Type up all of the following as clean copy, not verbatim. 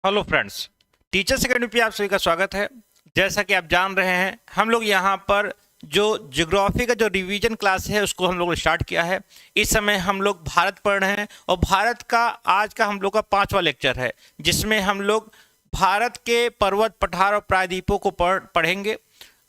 Hello friends, teachers academy पे आप सभी का स्वागत है। जैसा कि आप जान रहे हैं, हम लोग यहाँ पर जो ज्योग्राफी का जो रिवीजन क्लास है उसको हम लोग ने स्टार्ट किया है। इस समय हम लोग भारत पढ़ रहे हैं और भारत का आज का हम लोग का 5वां लेक्चर है, जिसमें हम लोग भारत के पर्वत पठार और प्रायद्वीपों को पढ़ेंगे।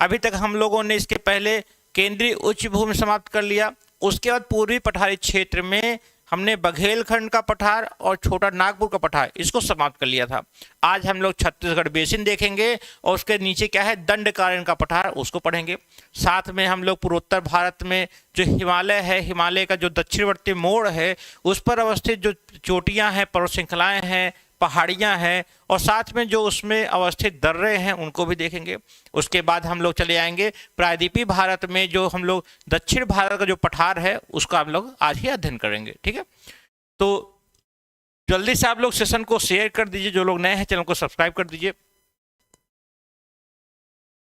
अभी तक हम लोगों ने इसके पहले केंद्रीय उच्च भूमि समाप्त कर लिया। उसके बाद पूर्वी पठारी क्षेत्र में हमने बघेलखंड का पठार और छोटा नागपुर का पठार इसको समाप्त कर लिया था। आज हम लोग छत्तीसगढ़ बेसिन देखेंगे और उसके नीचे क्या है, दंडकारण्य का पठार, उसको पढ़ेंगे। साथ में हम लोग पूर्वोत्तर भारत में जो हिमालय है, हिमालय का जो दक्षिणवर्ती मोड़ है, उस पर अवस्थित जो चोटियां हैं, पर्वत श्रृंखलाएं हैं, पहाड़ियां हैं और साथ में जो उसमें अवस्थित दर्रे हैं उनको भी देखेंगे। उसके बाद हम लोग चले जाएंगे प्रायद्वीपीय भारत में, जो हम लोग दक्षिण भारत का जो पठार है उसका हम लोग आज ही अध्ययन करेंगे। ठीक है, तो जल्दी से आप लोग सेशन को शेयर कर दीजिए। जो लोग नए हैं चैनल को सब्सक्राइब कर दीजिए।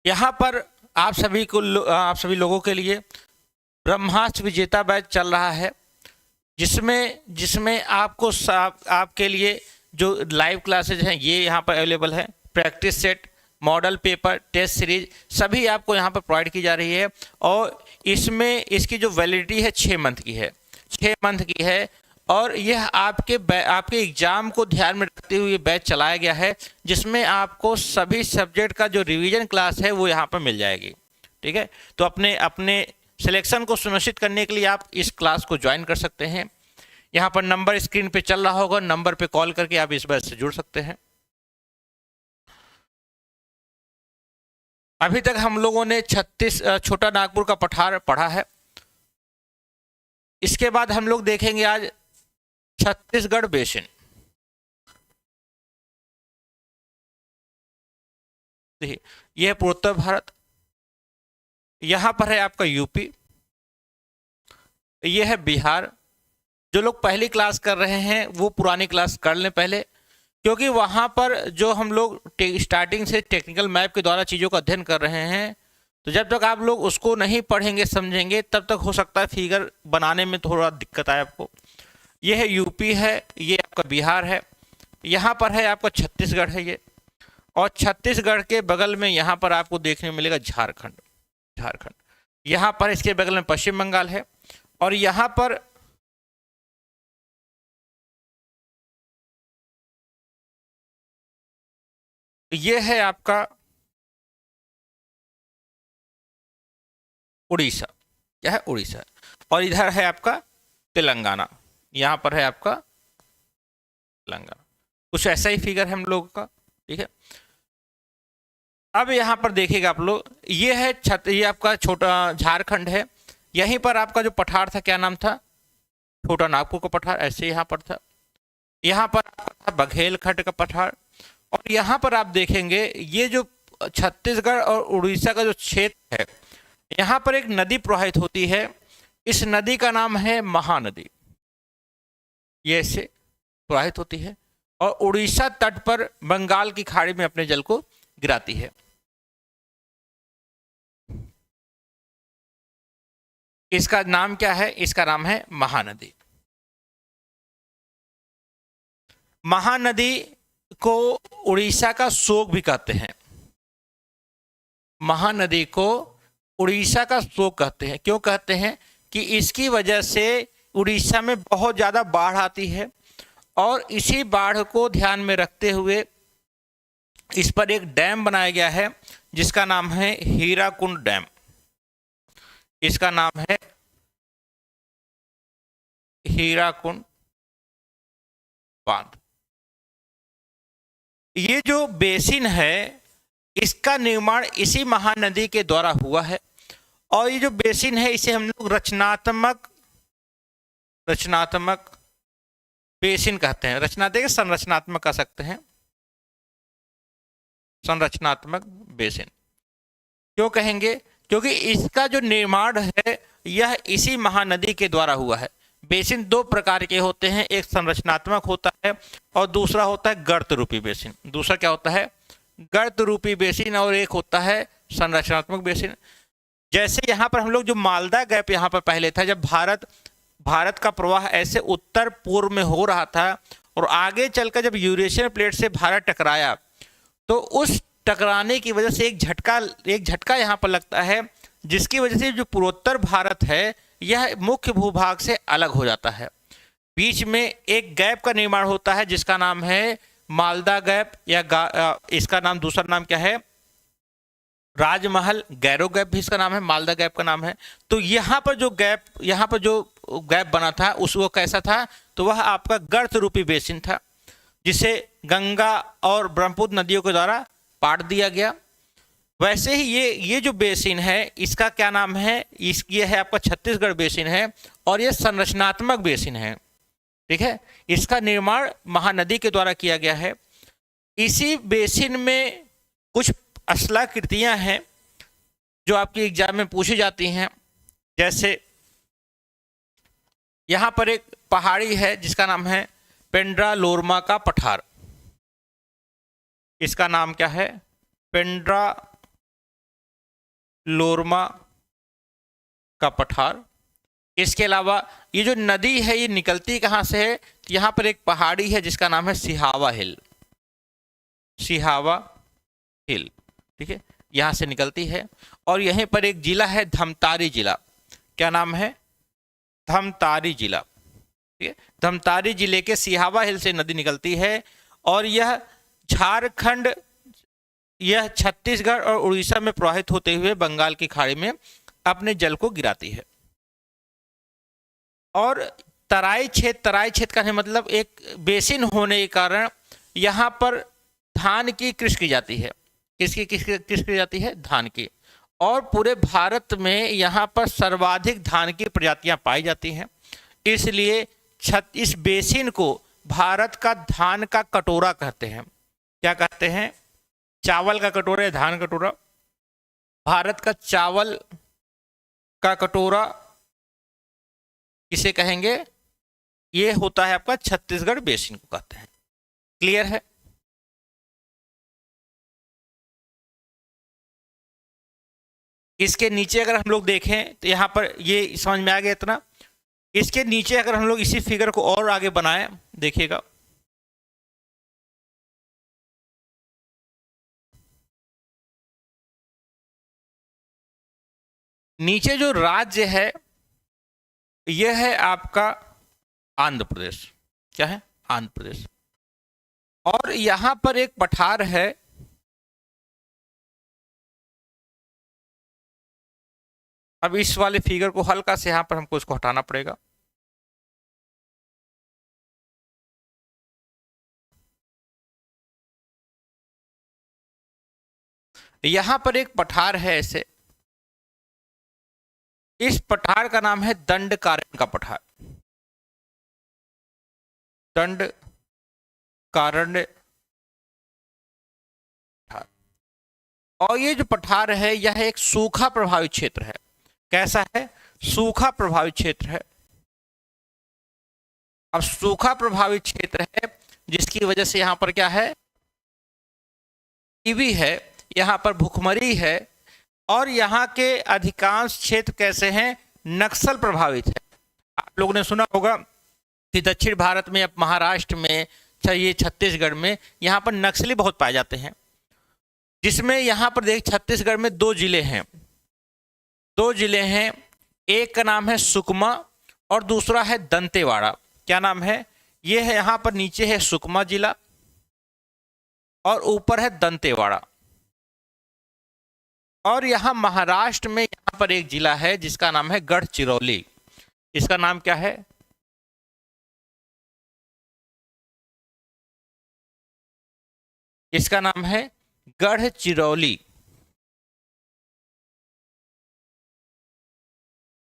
यहाँ पर आप सभी लोगों के लिए ब्रह्मास्त्र विजेता बैच चल रहा है, जिसमें जिसमें आपके लिए जो लाइव क्लासेज हैं ये यहाँ पर अवेलेबल है। Practice set, model paper, test series सभी आपको यहाँ पर प्रोवाइड की जा रही है और इसमें इसकी जो वैलिडिटी है 6 मंथ की है, 6 मंथ की है। और यह आपके एग्जाम को ध्यान में रखते हुए बैच चलाया गया है, जिसमें आपको सभी सब्जेक्ट का जो रिवीजन क्लास है वो यहाँ पर मिल जाएगी। ठीक है, तो अपने अपने सिलेक्शन को सुनिश्चित करने के लिए आप इस क्लास को ज्वाइन कर सकते हैं। यहाँ पर नंबर स्क्रीन पे चल रहा होगा, नंबर पे कॉल करके आप इस बैच से जुड़ सकते हैं। अभी तक हम लोगों ने छोटा नागपुर का पठार पढ़ा है। इसके बाद हम लोग देखेंगे आज छत्तीसगढ़ बेसिन। देखिए, यह है पूर्वोत्तर भारत, यहाँ पर है आपका यूपी, यह है बिहार। जो लोग पहली क्लास कर रहे हैं वो पुरानी क्लास कर लें पहले, क्योंकि वहाँ पर जो हम लोग स्टार्टिंग से टेक्निकल मैप के द्वारा चीज़ों का अध्ययन कर रहे हैं, तो जब तक आप लोग उसको नहीं पढ़ेंगे समझेंगे तब तक हो सकता है फिगर बनाने में थोड़ा दिक्कत आए आपको। ये है यूपी है, ये आपका बिहार है, यहाँ पर है आपका छत्तीसगढ़ है ये, और छत्तीसगढ़ के बगल में यहाँ पर आपको देखने में मिलेगा झारखंड। झारखंड यहाँ पर, इसके बगल में पश्चिम बंगाल है और यहाँ पर ये है आपका उड़ीसा। क्या है? उड़ीसा। और इधर है आपका तेलंगाना, यहाँ पर है आपका तेलंगाना। कुछ ऐसा ही फिगर है हम लोगों का। ठीक है, अब यहाँ पर देखिएगा आप लोग, ये है ये आपका छोटा झारखंड है। यहीं पर आपका जो पठार था, क्या नाम था? छोटा नागपुर का पठार, ऐसे यहाँ पर था। यहाँ पर आपका था बघेलखंड का पठार। और यहाँ पर आप देखेंगे ये जो छत्तीसगढ़ और उड़ीसा का जो क्षेत्र है, यहाँ पर एक नदी प्रवाहित होती है। इस नदी का नाम है महानदी। ये ऐसे प्रवाहित होती है और उड़ीसा तट पर बंगाल की खाड़ी में अपने जल को गिराती है। इसका नाम क्या है? इसका नाम है महानदी। महानदी को उड़ीसा का शोक भी कहते हैं। महानदी को उड़ीसा का शोक कहते हैं। क्यों कहते हैं? कि इसकी वजह से उड़ीसा में बहुत ज़्यादा बाढ़ आती है और इसी बाढ़ को ध्यान में रखते हुए इस पर एक डैम बनाया गया है, जिसका नाम है हीराकुंड डैम। इसका नाम है हीराकुंड बांध। ये जो बेसिन है इसका निर्माण इसी महानदी के द्वारा हुआ है और ये जो बेसिन है इसे हम लोग रचनात्मक बेसिन कहते हैं। रचनात्मक, संरचनात्मक कह सकते हैं। संरचनात्मक बेसिन क्यों कहेंगे? क्योंकि इसका जो निर्माण है यह इसी महानदी के द्वारा हुआ है। बेसिन 2 प्रकार के होते हैं, एक संरचनात्मक होता है और दूसरा होता है गर्त रूपी बेसिन। दूसरा क्या होता है? गर्त रूपी बेसिन। और एक होता है संरचनात्मक बेसिन। जैसे यहाँ पर हम लोग जो मालदा गैप यहाँ पर पहले था, जब भारत का प्रवाह ऐसे उत्तर पूर्व में हो रहा था और आगे चलकर जब यूरेशियन प्लेट से भारत टकराया तो उस टकराने की वजह से एक झटका यहाँ पर लगता है, जिसकी वजह से जो पूर्वोत्तर भारत है यह मुख्य भूभाग से अलग हो जाता है। बीच में एक गैप का निर्माण होता है जिसका नाम है मालदा गैप, या इसका नाम दूसरा नाम क्या है, राजमहल गैरो गैप भी इसका नाम है, मालदा गैप का नाम है। तो यहाँ पर जो गैप बना था वो कैसा था, तो वह आपका गर्त रूपी बेसिन था जिसे गंगा और ब्रह्मपुत्र नदियों के द्वारा पाट दिया गया। वैसे ही ये जो बेसिन है इसका क्या नाम है, ये है आपका छत्तीसगढ़ बेसिन है और ये संरचनात्मक बेसिन है, ठीक है। इसका निर्माण महानदी के द्वारा किया गया है। इसी बेसिन में कुछ अश्लाकृतियां हैं जो आपके एग्जाम में पूछी जाती हैं, जैसे यहां पर एक पहाड़ी है जिसका नाम है पेंड्रा लोरमा का पठार। इसका नाम क्या है, पेंड्रा लोरमा का पठार। इसके अलावा ये जो नदी है ये निकलती कहाँ से है, तो यहाँ पर एक पहाड़ी है जिसका नाम है सिहावा हिल, सिहावा हिल, ठीक है, यहाँ से निकलती है। और यहीं पर एक जिला है धमतारी जिला, क्या नाम है, धमतारी जिला, ठीक है। धमतारी जिले के सिहावा हिल से नदी निकलती है और यह झारखंड, यह छत्तीसगढ़ और उड़ीसा में प्रवाहित होते हुए बंगाल की खाड़ी में अपने जल को गिराती है। और तराई क्षेत्र का मतलब एक बेसिन होने के कारण यहाँ पर धान की कृषि की जाती है। किसकी कृषि की जाती है, धान की। और पूरे भारत में यहाँ पर सर्वाधिक धान की प्रजातियाँ पाई जाती हैं, इसलिए इस बेसिन को भारत का धान का कटोरा कहते हैं। क्या कहते हैं, चावल का कटोरा या धान कटोरा। भारत का चावल का कटोरा किसे कहेंगे, ये होता है आपका छत्तीसगढ़ बेसिन को कहते हैं। क्लियर है। इसके नीचे अगर हम लोग देखें तो यहाँ पर ये समझ में आ गया इतना। इसके नीचे अगर हम लोग इसी फिगर को और आगे बनाएं, देखिएगा, नीचे जो राज्य है यह है आपका आंध्र प्रदेश। क्या है, आंध्र प्रदेश। और यहां पर एक पठार है, अब इस वाले फिगर को हल्का से यहां पर हमको इसको हटाना पड़ेगा। यहां पर एक पठार है ऐसे, इस पठार का नाम है दंडकारण्य का पठार, दंडकारण्य पठार। और ये जो पठार है यह एक सूखा प्रभावित क्षेत्र है। कैसा है, सूखा प्रभावित क्षेत्र है। अब सूखा प्रभावित क्षेत्र है जिसकी वजह से यहां पर क्या है, टीबी है, यहां पर भुखमरी है और यहाँ के अधिकांश क्षेत्र कैसे हैं, नक्सल प्रभावित है। आप लोगों ने सुना होगा कि दक्षिण भारत में, अब महाराष्ट्र में, ये छत्तीसगढ़ में, यहाँ पर नक्सली बहुत पाए जाते हैं। जिसमें यहाँ पर देख छत्तीसगढ़ में दो जिले हैं, एक का नाम है सुकमा और दूसरा है दंतेवाड़ा। क्या नाम है, ये है यहाँ पर नीचे है सुकमा जिला और ऊपर है दंतेवाड़ा। और यहाँ महाराष्ट्र में यहाँ पर एक जिला है जिसका नाम है गढ़चिरौली। इसका नाम क्या है, इसका नाम है गढ़चिरौली।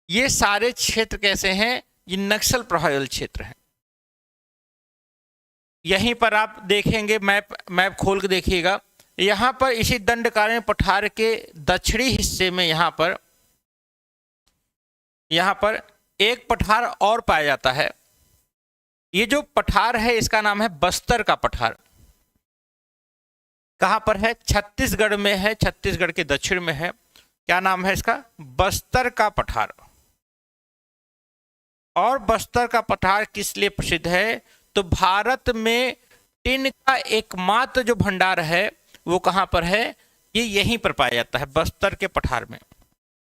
ये सारे क्षेत्र कैसे हैं, ये नक्सल प्रभावित क्षेत्र हैं। यहीं पर आप देखेंगे, मैप खोल के देखिएगा, यहाँ पर इसी दंडकारण्य पठार के दक्षिणी हिस्से में यहाँ पर एक पठार और पाया जाता है। ये जो पठार है इसका नाम है बस्तर का पठार। कहाँ पर है, छत्तीसगढ़ में है, छत्तीसगढ़ के दक्षिण में है। क्या नाम है इसका, बस्तर का पठार। और बस्तर का पठार किस लिए प्रसिद्ध है, तो भारत में टिन का एकमात्र जो भंडार है वो कहाँ पर है? ये यहीं पर पाया जाता है, बस्तर के पठार में।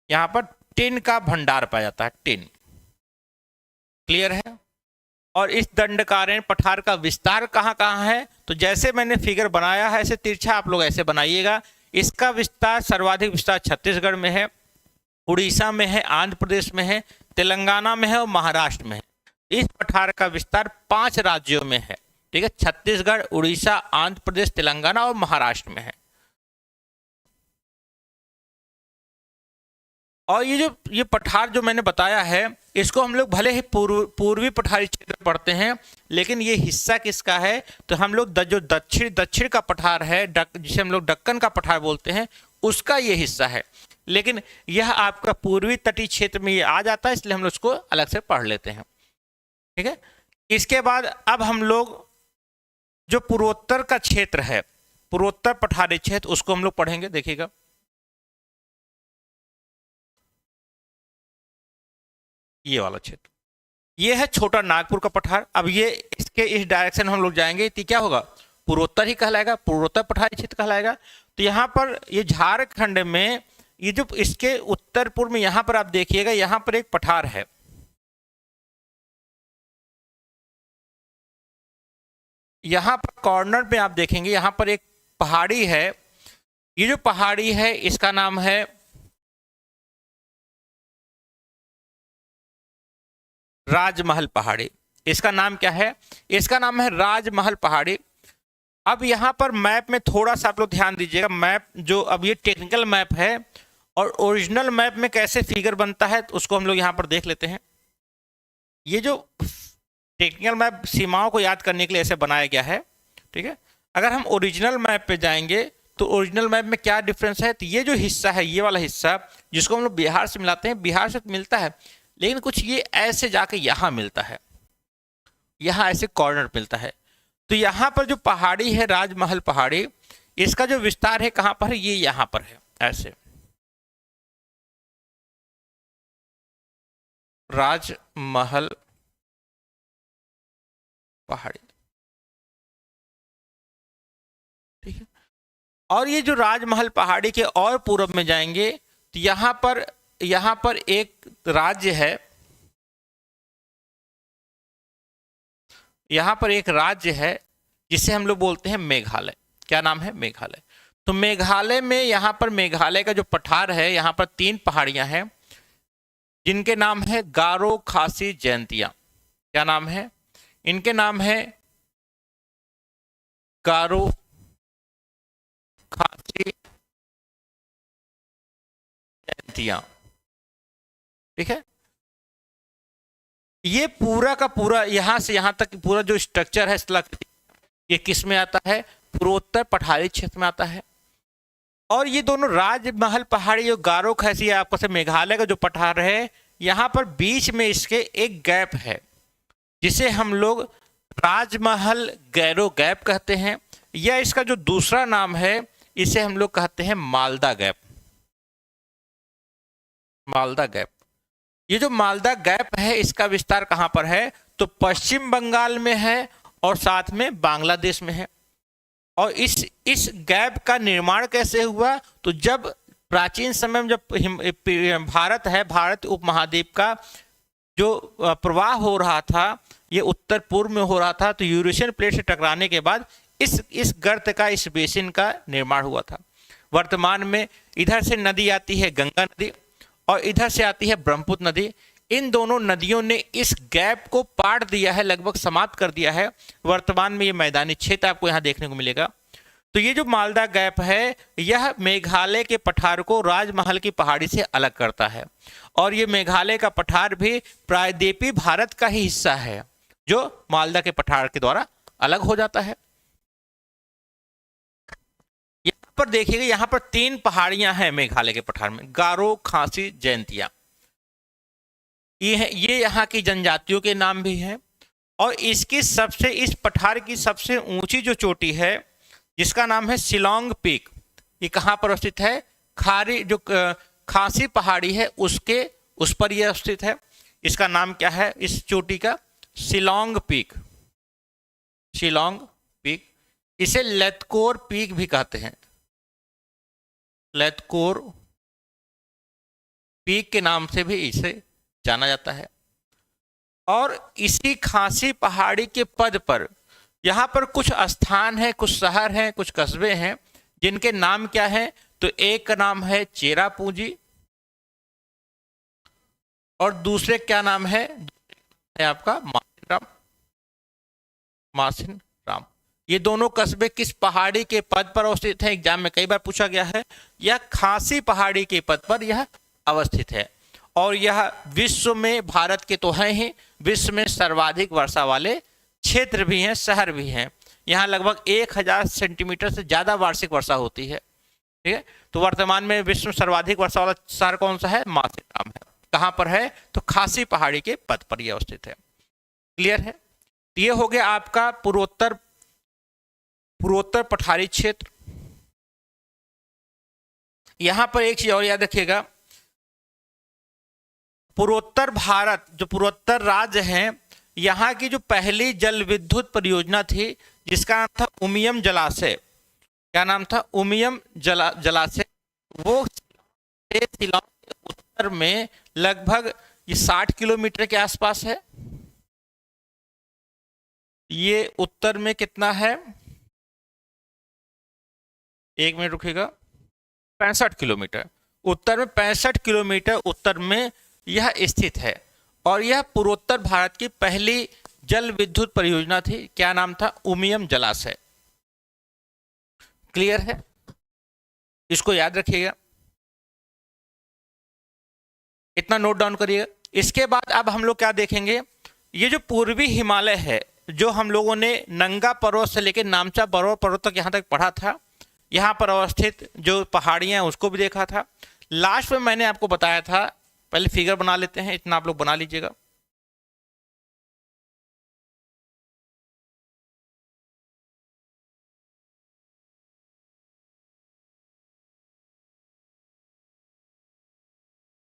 यहाँ पर टिन का भंडार पाया जाता है, टिन। क्लियर है? और इस दंडकारण्य पठार का विस्तार कहाँ कहाँ है? तो जैसे मैंने फिगर बनाया है ऐसे तिरछा आप लोग ऐसे बनाइएगा। इसका विस्तार, सर्वाधिक विस्तार छत्तीसगढ़ में है, उड़ीसा में है, आंध्र प्रदेश में है, तेलंगाना में है और महाराष्ट्र में है। इस पठार का विस्तार 5 राज्यों में है। ठीक है, छत्तीसगढ़, उड़ीसा, आंध्र प्रदेश, तेलंगाना और महाराष्ट्र में है। और ये पठार जो मैंने बताया है, इसको हम लोग भले ही पूर्वी पठारी क्षेत्र पढ़ते हैं, लेकिन ये हिस्सा किसका है? तो हम लोग जो दक्षिण का पठार है, जिसे हम लोग दक्कन का पठार बोलते हैं, उसका ये हिस्सा है। लेकिन यह आपका पूर्वी तटीय क्षेत्र में ये आ जाता है, इसलिए हम लोग उसको अलग से पढ़ लेते हैं। ठीक है, इसके बाद अब हम लोग जो पूर्वोत्तर का क्षेत्र है, पूर्वोत्तर पठारी क्षेत्र, उसको हम लोग पढ़ेंगे। देखिएगा, ये वाला क्षेत्र, ये है छोटा नागपुर का पठार। अब ये इसके इस डायरेक्शन में हम लोग जाएंगे तो क्या होगा? पूर्वोत्तर ही कहलाएगा, पूर्वोत्तर पठारी क्षेत्र कहलाएगा। तो यहाँ पर ये झारखंड में ये जो इसके उत्तर पूर्व में यहाँ पर आप देखिएगा, यहाँ पर एक पठार है। यहाँ पर कॉर्नर पे आप देखेंगे, यहाँ पर एक पहाड़ी है। ये जो पहाड़ी है इसका नाम है राजमहल पहाड़ी। इसका नाम क्या है? इसका नाम है राजमहल पहाड़ी। अब यहाँ पर मैप में थोड़ा सा आप लोग ध्यान दीजिएगा। मैप जो अब ये टेक्निकल मैप है और ओरिजिनल मैप में कैसे फिगर बनता है तो उसको हम लोग यहाँ पर देख लेते हैं। ये जो टेक्निकल मैप सीमाओं को याद करने के लिए ऐसे बनाया गया है। ठीक है, अगर हम ओरिजिनल मैप पे जाएंगे तो ओरिजिनल मैप में क्या डिफरेंस है? तो ये जो हिस्सा है, ये वाला हिस्सा जिसको हम लोग बिहार से मिलाते हैं, बिहार से मिलता है, लेकिन कुछ ये ऐसे जाके यहाँ मिलता है, यहाँ ऐसे कॉर्नर मिलता है। तो यहाँ पर जो पहाड़ी है राजमहल पहाड़ी, इसका जो विस्तार है कहाँ पर है? ये यहाँ पर है, ऐसे राजमहल पहाड़ी। ठीक है, और ये जो राजमहल पहाड़ी के और पूर्व में जाएंगे तो यहाँ पर एक राज्य है, यहाँ पर एक राज्य है जिसे हम लोग बोलते हैं मेघालय। क्या नाम है? मेघालय। तो मेघालय में, यहाँ पर मेघालय का जो पठार है, यहाँ पर 3 पहाड़ियां हैं जिनके नाम है गारो, खासी, जयंतिया। क्या नाम है इनके? नाम है गारो, खासी, जयंतिया। ठीक है, ये पूरा का पूरा यहां से यहां तक पूरा जो स्ट्रक्चर है स्थलाकृति, ये किस में आता है? पूर्वोत्तर पठारी क्षेत्र में आता है। और ये दोनों राजमहल पहाड़ी, जो गारो खैसी आपको से मेघालय का जो पठार है, यहाँ पर बीच में इसके एक गैप है जिसे हम लोग राजमहल गैरो गैप कहते हैं, या इसका जो दूसरा नाम है इसे हम लोग कहते हैं मालदा गैप। मालदा गैप। ये जो मालदा गैप है इसका विस्तार कहां पर है? तो पश्चिम बंगाल में है और साथ में बांग्लादेश में है। और इस गैप का निर्माण कैसे हुआ? तो जब प्राचीन समय में जब भारत उपमहाद्वीप का जो प्रवाह हो रहा था, ये उत्तर पूर्व में हो रहा था, तो यूरेशियन प्लेट से टकराने के बाद इस गर्त का, इस बेसिन का निर्माण हुआ था। वर्तमान में इधर से नदी आती है गंगा नदी और इधर से आती है ब्रह्मपुत्र नदी। इन दोनों नदियों ने इस गैप को पाट दिया है, लगभग समाप्त कर दिया है। वर्तमान में ये मैदानी क्षेत्र आपको यहाँ देखने को मिलेगा। तो ये जो मालदा गैप है, यह मेघालय के पठार को राजमहल की पहाड़ी से अलग करता है। और ये मेघालय का पठार भी प्रायद्वीपीय भारत का ही हिस्सा है, जो मालदा के पठार के द्वारा अलग हो जाता है। यहाँ पर देखिएगा, यहाँ पर 3 पहाड़ियां हैं मेघालय के पठार में, गारो, खासी, जयंतिया। ये यहाँ की जनजातियों के नाम भी हैं। और इस पठार की सबसे ऊंची जो चोटी है, जिसका नाम है शिलोंग पीक, ये कहाँ पर स्थित है? खासी पहाड़ी है उस पर यह स्थित है। इसका नाम क्या है इस चोटी का? शिलोंग पीक। शिलोंग पीक, इसे लेथकोर पीक भी कहते हैं, लेथकोर पीक के नाम से भी इसे जाना जाता है। और इसी खासी पहाड़ी के पद पर यहाँ पर कुछ स्थान है, कुछ शहर हैं, कुछ कस्बे हैं, जिनके नाम क्या है? तो एक का नाम है चेरापूंजी और दूसरे क्या नाम है आपका मासिनराम, मासिनराम। ये दोनों कस्बे किस पहाड़ी के पद पर अवस्थित हैं? एग्जाम में कई बार पूछा गया है। यह खासी पहाड़ी के पद पर यह अवस्थित है और यह विश्व में, भारत के तो हैं ही, विश्व में सर्वाधिक वर्षा वाले क्षेत्र भी हैं, शहर भी हैं। यहाँ लगभग 1000 सेंटीमीटर से ज़्यादा वार्षिक वर्षा होती है। ठीक है, तो वर्तमान में विश्व में सर्वाधिक वर्षा वाला शहर कौन सा है? मासिनराम है। कहाँ पर है? तो खासी पहाड़ी के पद पर यह अवस्थित है। क्लियर है? ये हो गया आपका पूर्वोत्तर पठारी क्षेत्र। यहां पर एक चीज और याद रखिएगा, पूर्वोत्तर भारत, जो पूर्वोत्तर राज्य हैं, यहाँ की जो पहली जल विद्युत परियोजना थी जिसका नाम था उमियम जलाशय, क्या नाम था? उमियम जलाशय। वो शिलांग के उत्तर में लगभग ये 60 किलोमीटर के आसपास है। ये उत्तर में कितना है? एक मिनट रुकिएगा, 65 किलोमीटर उत्तर में, 65 किलोमीटर उत्तर में यह स्थित है और यह पूर्वोत्तर भारत की पहली जल विद्युत परियोजना थी। क्या नाम था? उमियम जलाशय। क्लियर है? इसको याद रखिएगा, इतना नोट डाउन करिएगा। इसके बाद अब हम लोग क्या देखेंगे? ये जो पूर्वी हिमालय है, जो हम लोगों ने नंगा पर्वत से लेकर नामचा पर्वत तक यहाँ तक पढ़ा था, यहाँ पर अवस्थित जो पहाड़ियाँ हैं उसको भी देखा था। लास्ट में मैंने आपको बताया था, पहले फिगर बना लेते हैं, इतना आप लोग बना लीजिएगा।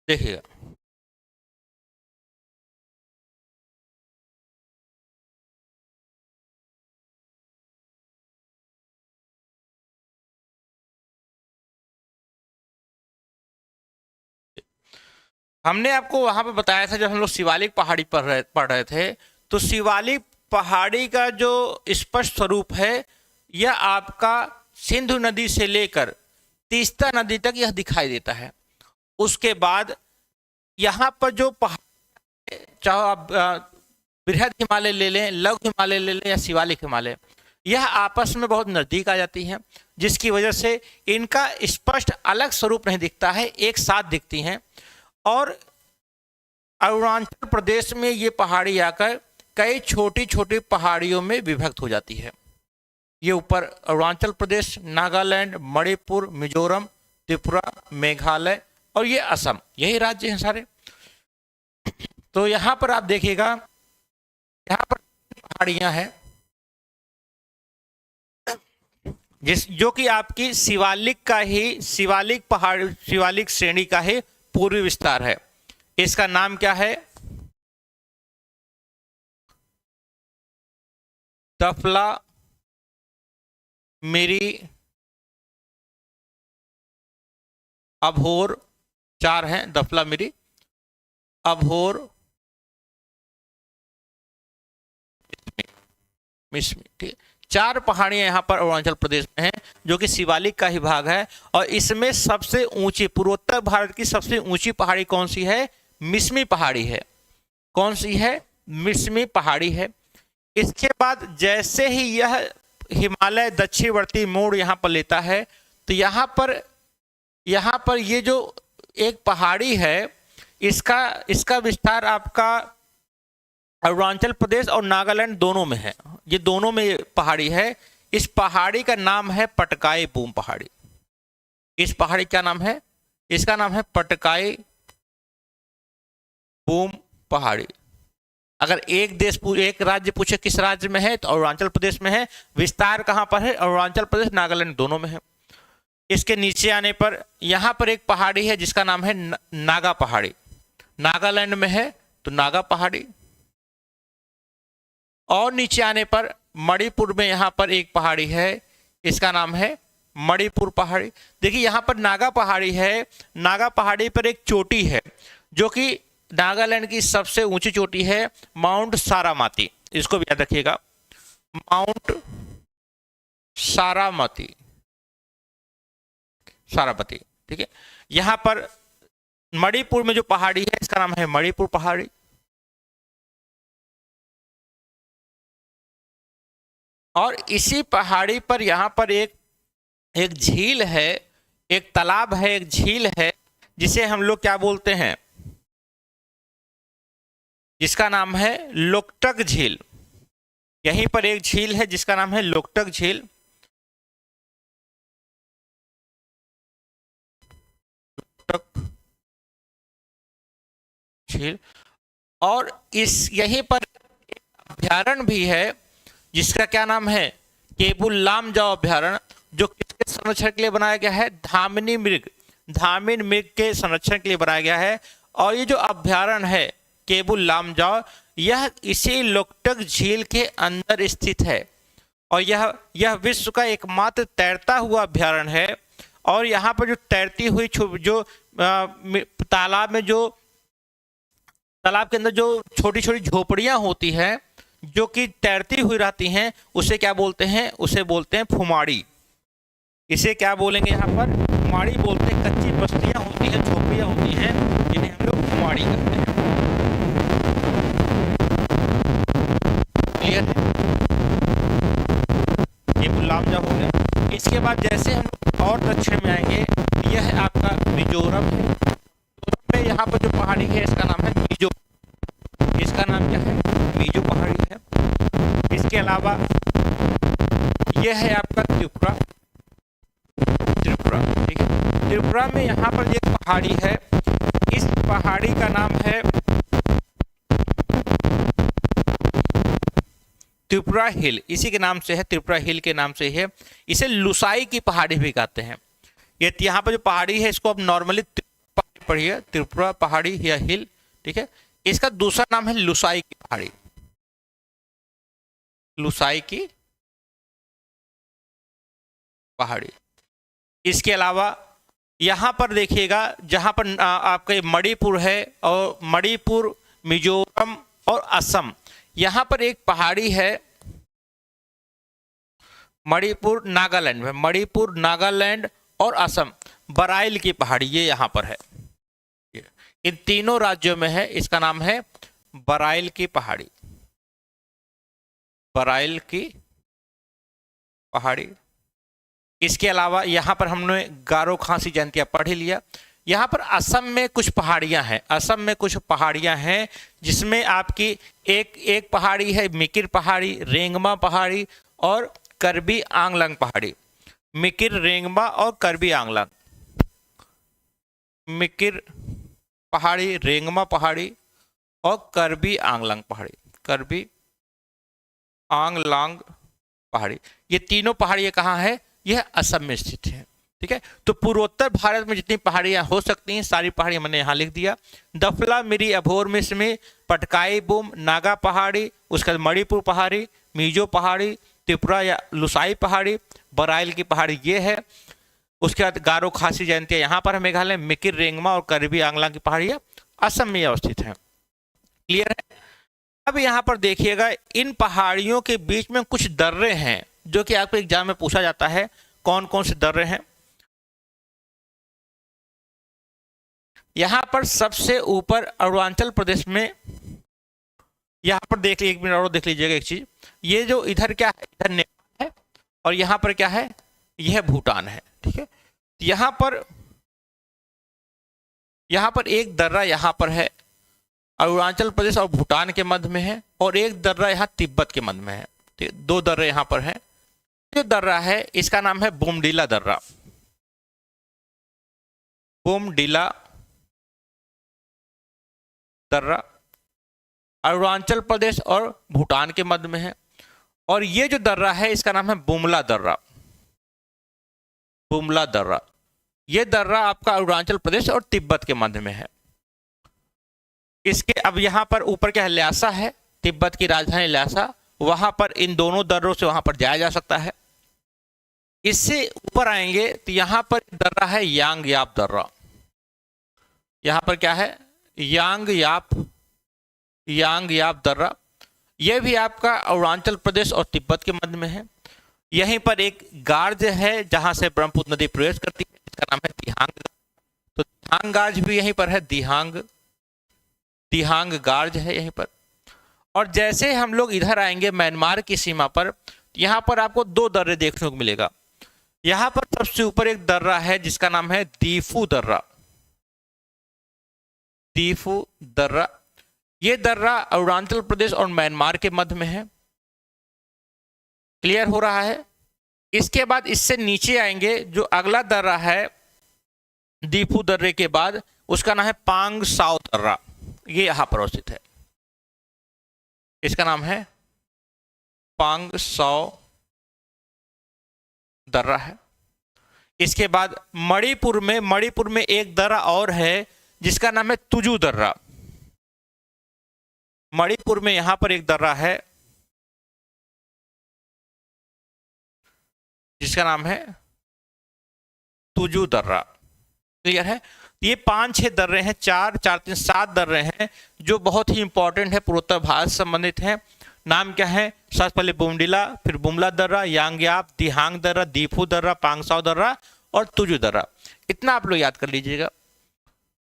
देखिएगा, हमने आपको वहां पर बताया था जब हम लोग शिवालिक पहाड़ी पर पढ़ रहे थे, तो शिवालिक पहाड़ी का जो स्पष्ट स्वरूप है यह आपका सिंधु नदी से लेकर तीस्ता नदी तक यह दिखाई देता है। उसके बाद यहाँ पर जो पहाड़, चाहे आप बृहद हिमालय ले लें, लघु हिमालय ले लें या शिवालिक हिमालय, यह आपस में बहुत नज़दीक आ जाती हैं, जिसकी वजह से इनका स्पष्ट अलग स्वरूप नहीं दिखता है, एक साथ दिखती हैं। और अरुणाचल प्रदेश में ये पहाड़ी आकर कई छोटी छोटी पहाड़ियों में विभक्त हो जाती है। ये ऊपर अरुणाचल प्रदेश, नागालैंड, मणिपुर, मिजोरम, त्रिपुरा, मेघालय और ये असम, यही राज्य हैं सारे। तो यहाँ पर आप देखिएगा, यहाँ पर पहाड़ियाँ हैं जो कि आपकी शिवालिक का ही, शिवालिक पहाड़, शिवालिक श्रेणी का ही पूर्वी विस्तार है। इसका नाम क्या है? दफला मिरी, अभोर, 4 हैं, दफला मिरी, अभोर, मिसमी। ठीक, 4 पहाड़ियां यहाँ पर अरुणाचल प्रदेश में हैं जो कि शिवालिक का ही भाग है। और इसमें सबसे ऊंची, पूर्वोत्तर भारत की सबसे ऊंची पहाड़ी कौन सी है? मिसमी पहाड़ी है। कौन सी है? मिसमी पहाड़ी है। इसके बाद जैसे ही यह हिमालय दक्षिणवर्ती मोड़ यहाँ पर लेता है, तो यहाँ पर ये जो एक पहाड़ी है, इसका विस्तार आपका अरुणाचल प्रदेश और नागालैंड दोनों में है। ये दोनों में पहाड़ी है। इस पहाड़ी का नाम है पटकाई बूम पहाड़ी। इस पहाड़ी का नाम है, इसका नाम है पटकाई बूम पहाड़ी। अगर एक राज्य पूछे किस राज्य में है, तो अरुणाचल प्रदेश में है। विस्तार कहाँ पर है? अरुणाचल प्रदेश, नागालैंड दोनों में है। इसके नीचे आने पर यहाँ पर एक पहाड़ी है जिसका नाम है नागा पहाड़ी। नागालैंड में है तो नागा पहाड़ी। और नीचे आने पर मणिपुर में यहाँ पर एक पहाड़ी है, इसका नाम है मणिपुर पहाड़ी। देखिए यहाँ पर नागा पहाड़ी है, नागा पहाड़ी पर एक चोटी है जो कि नागालैंड की सबसे ऊंची चोटी है, माउंट सारामती। इसको भी याद रखिएगा, माउंट सारामती, सारामती, ठीक है। यहाँ पर मणिपुर में जो पहाड़ी है इसका नाम है मणिपुर पहाड़ी। और इसी पहाड़ी पर यहाँ पर एक झील है, एक तालाब है, एक झील है, जिसे हम लोग क्या बोलते हैं, जिसका नाम है लोकटक झील। यहीं पर एक झील है जिसका नाम है लोकटक झील। लोकटक झील। और इस यहीं पर एक अभ्यारण्य भी है जिसका क्या नाम है, केबुल लामजाओ अभ्यारण्य, जो किसके संरक्षण के लिए बनाया गया है, धामिनी मृग, धामिन मृग के संरक्षण के लिए बनाया गया है। और ये जो अभ्यारण्य है केबुल लामजाओ, यह इसी लोकटक झील के अंदर स्थित है। और यह विश्व का एकमात्र तैरता हुआ अभ्यारण्य है। और यहाँ पर जो तैरती हुई जो तालाब में जो तालाब के अंदर जो छोटी छोटी झोपड़ियाँ होती हैं जो कि तैरती हुई रहती हैं, उसे क्या बोलते हैं, उसे बोलते हैं फुमाड़ी। इसे क्या बोलेंगे यहाँ पर, फुमाड़ी बोलते हैं। कच्ची बस्तियाँ होती हैं, झोपड़ियाँ होती हैं, जिन्हें हम लोग फुमाड़ी कहते हैं। क्लियर है, ये गुलाबजा हो गया। इसके बाद जैसे हम और दक्षिण में आएंगे, यह है आपका मिजोरम है। मिजोरम में यहाँ पर जो पहाड़ी है इसका नाम है मिजो, इसका नाम क्या है, मिजो पहाड़ी है। इसके अलावा यह है आपका त्रिपुरा, त्रिपुरा, ठीक है। त्रिपुरा में यहाँ पर एक पहाड़ी है, इस पहाड़ी का नाम है त्रिपुरा हिल, इसी के नाम से है, त्रिपुरा हिल के नाम से है। इसे लुसाई की पहाड़ी भी कहते हैं। ये यहाँ पर जो पहाड़ी है इसको आप नॉर्मली पढ़िए, त्रिपुरा पहाड़ी या हिल, ठीक है। इसका दूसरा नाम है लुसाई की पहाड़ी, लुसाई की पहाड़ी। इसके अलावा यहाँ पर देखिएगा, जहाँ पर आपका मणिपुर है, और मणिपुर, मिजोरम और असम, यहाँ पर एक पहाड़ी है मणिपुर नागालैंड में, मणिपुर नागालैंड और असम, बराइल की पहाड़ी, ये यहाँ पर है। इन तीनों राज्यों में है, इसका नाम है बराइल की पहाड़ी, बराइल की पहाड़ी। इसके अलावा यहाँ पर हमने गारो खासी जयंतिया पढ़ ही लिया। यहाँ पर असम में कुछ पहाड़ियाँ हैं, असम में कुछ पहाड़ियाँ हैं जिसमें आपकी एक पहाड़ी है मिकिर पहाड़ी, रेंगमा पहाड़ी और करबी आंगलंग पहाड़ी। मिकिर, रेंगमा और करबी आंगलंग, मिकिर पहाड़ी, रेंगमा पहाड़ी और करबी आंगलंग पहाड़ी, करबी आंगलांग पहाड़ी, ये तीनों पहाड़ियाँ कहाँ है, यह असम में स्थित है, ठीक है। तो पूर्वोत्तर भारत में जितनी पहाड़ियाँ हो सकती हैं सारी पहाड़ियाँ मैंने यहाँ लिख दिया। दफला मिरी अभोर मिस्र में, पटकाई बुम, नागा पहाड़ी, उसके बाद मणिपुर पहाड़ी, मिजो पहाड़ी, त्रिपुरा या लुसाई पहाड़ी, बराइल की पहाड़ी ये है। उसके बाद गारो खासी जयंतिया यहाँ पर है मेघालय, मिकिर, रेंगमा और करबी आंगला की पहाड़ियाँ असम में अवस्थित हैं। क्लियर है। अब यहाँ पर देखिएगा, इन पहाड़ियों के बीच में कुछ दर्रे हैं जो कि आपको एग्जाम में पूछा जाता है। कौन कौन से दर्रे हैं? यहाँ पर सबसे ऊपर अरुणाचल प्रदेश में, यहाँ पर देख लीजिए, एक मिनट और देख लीजिएगा एक चीज, ये जो इधर क्या है, इधर नेपाल है और यहाँ पर क्या है, यह भूटान है, ठीक है। यहाँ पर एक दर्रा यहाँ पर है, अरुणाचल प्रदेश और भूटान के मध्य में है, और एक दर्रा यहाँ तिब्बत के मध्य में है। ठीक, दो दर्रे यहाँ पर हैं। जो दर्रा है इसका नाम है बोमडीला दर्रा, बोमडीला दर्रा अरुणाचल प्रदेश और भूटान के मध्य में है। और ये जो दर्रा है इसका नाम है बुमला दर्रा, बुमला दर्रा। ये दर्रा आपका अरुणाचल प्रदेश और तिब्बत के मध्य में है। इसके अब यहाँ पर ऊपर क्या है, ल्हासा है, तिब्बत की राजधानी ल्हासा, वहां पर इन दोनों दर्रों से वहां पर जाया जा सकता है। इससे ऊपर आएंगे तो यहां पर दर्रा है यांग याप दर्रा। यहां पर क्या है? यांग याप दर्रा। यह भी आपका अरुणाचल प्रदेश और तिब्बत के मध्य में है। यहीं पर एक गार्ज है जहां से ब्रह्मपुत्र नदी प्रवेश करती है, जिसका नाम है दिहांग। तो दिहांग गार्ज भी यहीं पर है, दिहांग गार्ज है यहीं पर। और जैसे हम लोग इधर आएंगे म्यांमार की सीमा पर, यहां पर आपको दो दर्रे देखने को मिलेगा। यहां पर सबसे ऊपर एक दर्रा है जिसका नाम है दीफू दर्रा। ये दर्रा अरुणाचल प्रदेश और म्यांमार के मध्य में है। क्लियर हो रहा है? इसके बाद इससे नीचे आएंगे, जो अगला दर्रा है दीफू दर्रे के बाद, उसका नाम है पांग साओ दर्रा। ये यहां पर अवस्थित है। इसका नाम है पांग साओ दर्रा है। इसके बाद मणिपुर में एक दर्रा और है जिसका नाम है तुजू दर्रा। मणिपुर में यहां पर एक दर्रा है जिसका नाम है तुजू दर्रा। क्लियर है? ये 5-6 दर्रे हैं, 4-4-3-7 दर्रे हैं जो बहुत ही इंपॉर्टेंट है, पूर्वोत्तर भारत से संबंधित हैं। नाम क्या है? सबसे पहले बुमडिला, फिर बुमला दर्रा, यांगयाप, दिहांग दर्रा, दीफू दर्रा, पांगसाओ दर्रा और तुजू दर्रा। इतना आप लोग याद कर लीजिएगा।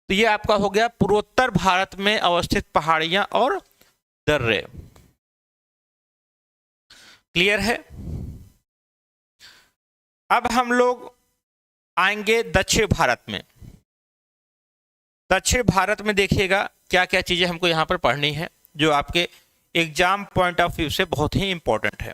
तो ये आपका हो गया पूर्वोत्तर भारत में अवस्थित पहाड़ियां और दर्रे। क्लियर है? अब हम लोग आएंगे दक्षिण भारत में। दक्षिण भारत में देखिएगा क्या क्या चीजें हमको यहां पर पढ़नी है, जो आपके एग्जाम पॉइंट ऑफ व्यू से बहुत ही इंपॉर्टेंट है।